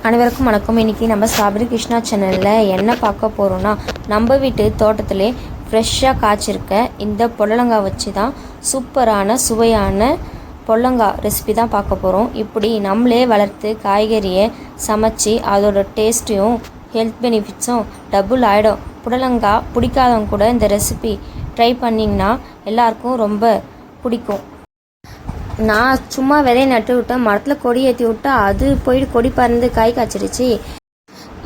அனைவருக்கும் வணக்கம். இன்றைக்கி நம்ம ஸ்ட்ராபெரி கிருஷ்ணா சேனலில் என்ன பார்க்க போகிறோன்னா, நம்ம வீட்டு தோட்டத்திலே ஃப்ரெஷ்ஷாக காய்ச்சிருக்க இந்த பொடலங்காய் வச்சு தான் சூப்பரான சுவையான பொடலங்காய் ரெசிபி தான் பார்க்க போகிறோம். இப்படி நம்மளே வளர்த்து காய்கறியை சமைச்சி அதோட டேஸ்ட்டையும் ஹெல்த் பெனிஃபிட்ஸும் டபுள் ஆகிடும். புடலங்காய் பிடிக்காதவங்க கூட இந்த ரெசிபி ட்ரை பண்ணிங்கன்னா எல்லாருக்கும் ரொம்ப பிடிக்கும். நான் சும்மா விதையை நட்டு விட்டேன், மரத்தில் கொடி ஏற்றி விட்டா அது போயிட்டு கொடி பறந்து காய் காய்ச்சிருச்சு.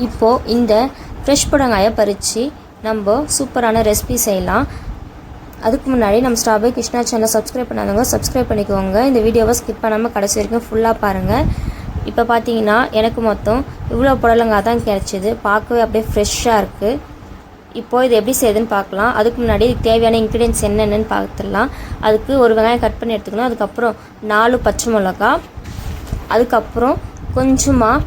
இப்போது இந்த ஃப்ரெஷ் புடலங்காயை பறித்து நம்ம சூப்பரான ரெசிபி செய்யலாம். அதுக்கு முன்னாடி நம்ம ஸ்ட்ராபெரி கிருஷ்ணா சேனலை சப்ஸ்கிரைப் பண்ணாதவங்க சப்ஸ்கிரைப் பண்ணிக்கோங்க. இந்த வீடியோவை ஸ்கிப் பண்ணாமல் கடைசி வரைக்கும் ஃபுல்லாக பாருங்கள். இப்போ பார்த்தீங்கன்னா எனக்கு மொத்தம் இவ்வளோ புடலங்காய் தான் கிடச்சிது. பார்க்கவே அப்படியே ஃப்ரெஷ்ஷாக இருக்குது. இப்போது இது எப்படி செய்யுதுன்னு பார்க்கலாம். அதுக்கு முன்னாடி இதுக்கு தேவையான இன்க்ரீடியன்ஸ் என்னென்னு பார்த்துடலாம். அதுக்கு ஒரு வெங்காயம் கட் பண்ணி எடுத்துக்கணும். அதுக்கப்புறம் 4 பச்சை மிளகா, அதுக்கப்புறம் கொஞ்சமாக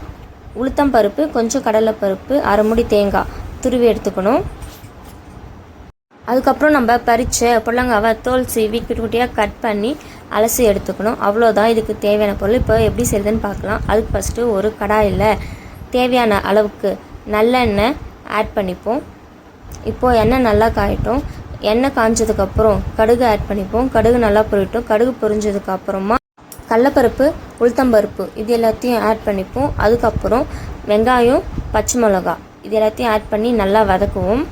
உளுத்தம் பருப்பு, கொஞ்சம் கடலைப்பருப்பு, 1/2 மூடி தேங்காய் துருவி எடுத்துக்கணும். அதுக்கப்புறம் நம்ம பறித்த புடலங்காவை தோல் சீவி குட்டி குட்டியாக கட் பண்ணி அலசி எடுத்துக்கணும். அவ்வளோதான் இதுக்கு தேவையான பொருள். இப்போ எப்படி செய்யுதுன்னு பார்க்கலாம். அதுக்கு ஃபஸ்ட்டு ஒரு கடாயில் தேவையான அளவுக்கு நல்லெண்ணெய் ஆட் பண்ணிப்போம். இப்போது எண்ணெய் நல்லா காயட்டும். எண்ணெய் காய்ஞ்சதுக்கப்புறம் கடுகு ஆட் பண்ணிப்போம். கடுகு நல்லா பொரியட்டும். கடுகு பொரிஞ்சதுக்கப்புறமா கடலைப்பருப்பு, உளுத்தம்பருப்பு இது எல்லாத்தையும் ஆட் பண்ணிப்போம். அதுக்கப்புறம் வெங்காயம், பச்சை மிளகா இது எல்லாத்தையும் ஆட் பண்ணி நல்லா வதக்குவோம்.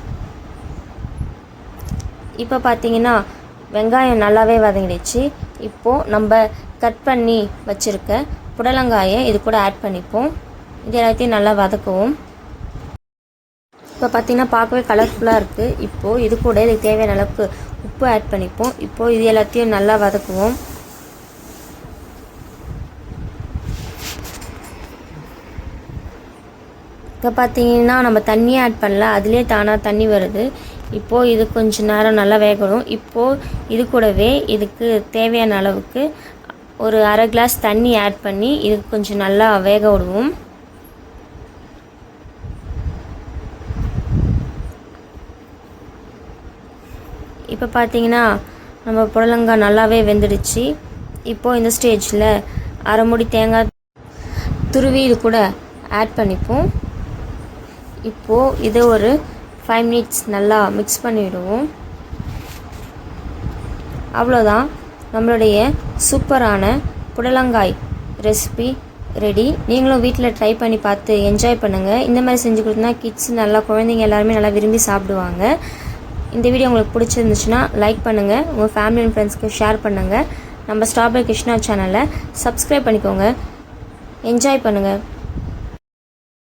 இப்போ பார்த்தீங்கன்னா வெங்காயம் நல்லாவே வதங்கிடுச்சு. இப்போது நம்ம கட் பண்ணி வச்சுருக்க புடலங்காயை இது கூட ஆட் பண்ணிப்போம். இது எல்லாத்தையும் நல்லா வதக்குவோம். இப்போ பார்த்திங்கன்னா பார்க்கவே கலர்ஃபுல்லாக இருக்குது. இப்போது இது கூட இதுக்கு தேவையான அளவுக்கு உப்பு ஆட் பண்ணிப்போம். இப்போது இது எல்லாத்தையும் நல்லா வதக்குவோம். இப்போ பார்த்திங்கன்னா நம்ம தண்ணியே ஆட் பண்ணல, அதுலேயே தானாக தண்ணி வருது. இப்போது இது கொஞ்சம் நேரம் நல்லா வேகணும். இப்போது இது கூடவே இதுக்கு தேவையான அளவுக்கு ஒரு 1/2 கிளாஸ் தண்ணி ஆட் பண்ணி இதுக்கு கொஞ்சம் நல்லா வேக விடுவோம். இப்போ பார்த்தீங்கன்னா நம்ம புடலங்காய் நல்லாவே வெந்துடுச்சு. இப்போது இந்த ஸ்டேஜில் 1/2 மூடி தேங்காய் துருவி இது கூட ஆட் பண்ணிப்போம். இப்போது இதை ஒரு 5 மினிட்ஸ் நல்லா மிக்ஸ் பண்ணிவிடுவோம். அவ்வளோதான், நம்மளுடைய சூப்பரான புடலங்காய் ரெசிபி ரெடி. நீங்களும் வீட்டில் ட்ரை பண்ணி பார்த்து என்ஜாய் பண்ணுங்கள். இந்த மாதிரி செஞ்சு கொடுத்தா கிட்ஸ் நல்லா, குழந்தைங்க எல்லாருமே நல்லா விரும்பி சாப்பிடுவாங்க. இந்த வீடியோ உங்களுக்கு பிடிச்சிருந்துச்சுன்னா லைக் பண்ணுங்கள், உங்கள் ஃபேமிலி அண்ட் ஃப்ரெண்ட்ஸ்க்கு ஷேர் பண்ணுங்கள். நம்ம ஸ்ட்ராபெரி கிருஷ்ணா சேனலை சப்ஸ்கிரைப் பண்ணிக்கோங்க. என்ஜாய் பண்ணுங்கள்.